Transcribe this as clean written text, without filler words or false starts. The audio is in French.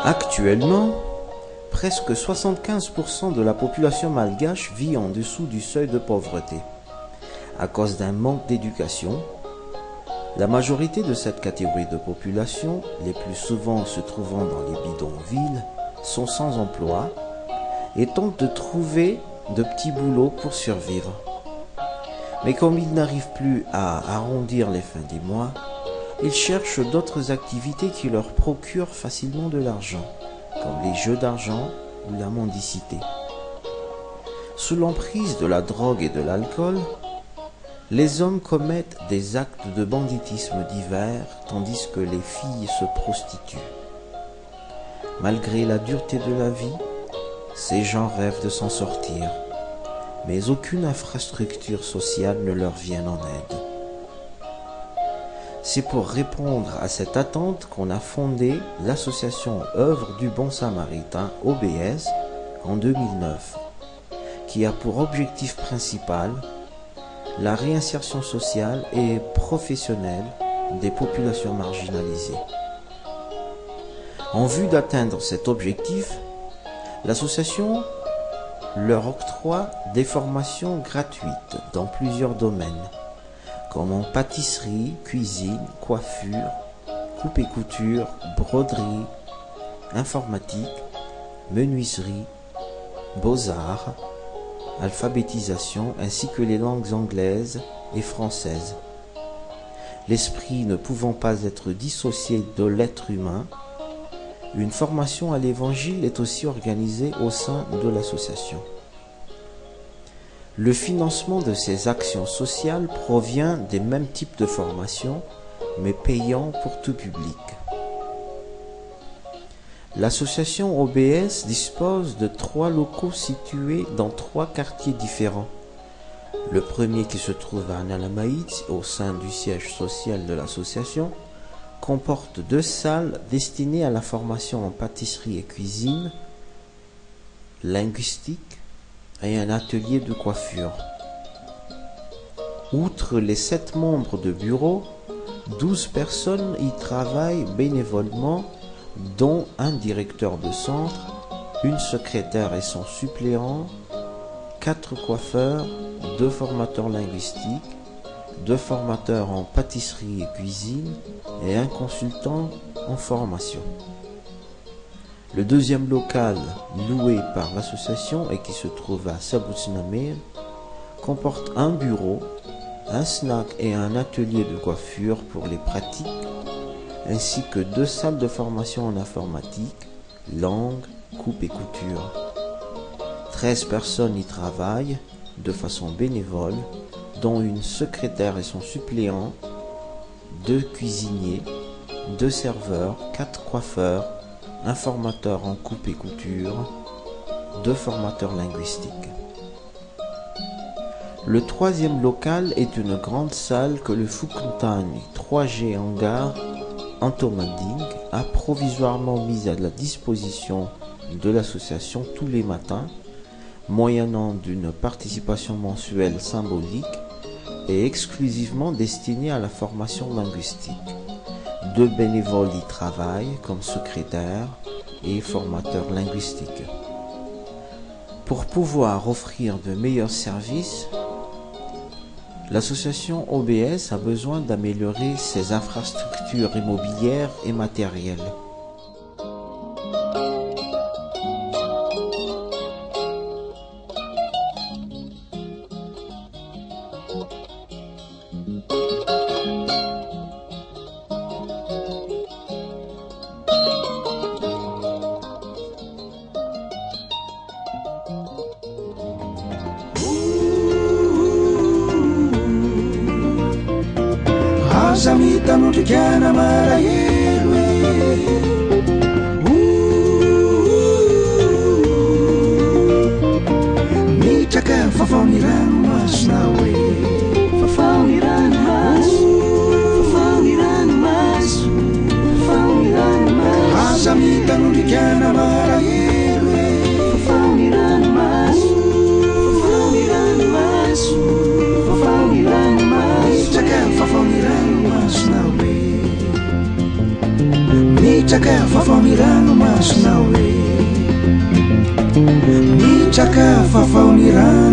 Actuellement, presque 75% de la population malgache vit en dessous du seuil de pauvreté. À cause d'un manque d'éducation, la majorité de cette catégorie de population, les plus souvent se trouvant dans les bidonvilles, sont sans emploi et tentent de trouver de petits boulots pour survivre. Mais comme ils n'arrivent plus à arrondir les fins des mois, ils cherchent d'autres activités qui leur procurent facilement de l'argent, comme les jeux d'argent ou la mendicité. Sous l'emprise de la drogue et de l'alcool, les hommes commettent des actes de banditisme divers, tandis que les filles se prostituent. Malgré la dureté de la vie, ces gens rêvent de s'en sortir, mais aucune infrastructure sociale ne leur vient en aide. C'est pour répondre à cette attente qu'on a fondé l'association Œuvre du Bon Samaritain, OBS, en 2009, qui a pour objectif principal la réinsertion sociale et professionnelle des populations marginalisées. En vue d'atteindre cet objectif, l'association leur octroie des formations gratuites dans plusieurs domaines, comme en pâtisserie, cuisine, coiffure, coupe et couture, broderie, informatique, menuiserie, beaux-arts, alphabétisation ainsi que les langues anglaises et françaises. L'esprit ne pouvant pas être dissocié de l'être humain, une formation à l'évangile est aussi organisée au sein de l'association. Le financement de ces actions sociales provient des mêmes types de formations, mais payant pour tout public. L'association OBS dispose de 3 locaux situés dans 3 quartiers différents. Le premier, qui se trouve à Nalamaït, au sein du siège social de l'association, comporte 2 salles destinées à la formation en pâtisserie et cuisine, linguistique et un atelier de coiffure. Outre les 7 membres de bureau, 12 personnes y travaillent bénévolement, dont un directeur de centre, une secrétaire et son suppléant, 4 coiffeurs, 2 formateurs linguistiques, 2 formateurs en pâtisserie et cuisine et un consultant en formation. Le deuxième local, loué par l'association et qui se trouve à Saboutsinamir, comporte un bureau, un snack et un atelier de coiffure pour les pratiques, ainsi que 2 salles de formation en informatique, langue, coupe et couture. 13 personnes y travaillent de façon bénévole, dont une secrétaire et son suppléant, 2 cuisiniers, 2 serveurs, 4 coiffeurs, un formateur en coupe et couture, 2 formateurs linguistiques. Le troisième local est une grande salle que le Fukuntani 3G Hangar Antomanding a provisoirement mise à la disposition de l'association tous les matins, moyennant d'une participation mensuelle symbolique et exclusivement destinée à la formation linguistique. 2 bénévoles y travaillent comme secrétaires et formateurs linguistiques. Pour pouvoir offrir de meilleurs services, l'association OBS a besoin d'améliorer ses infrastructures immobilières et matérielles. Aza mitanondrikiana malahelo mitraka ny fafaony ranomasina hoe fafaony ranomaso fafaony ranomaso fafaony ranomaso aza mitanondrikiana malahelo fafaony masona hoe mitraka fafaonirano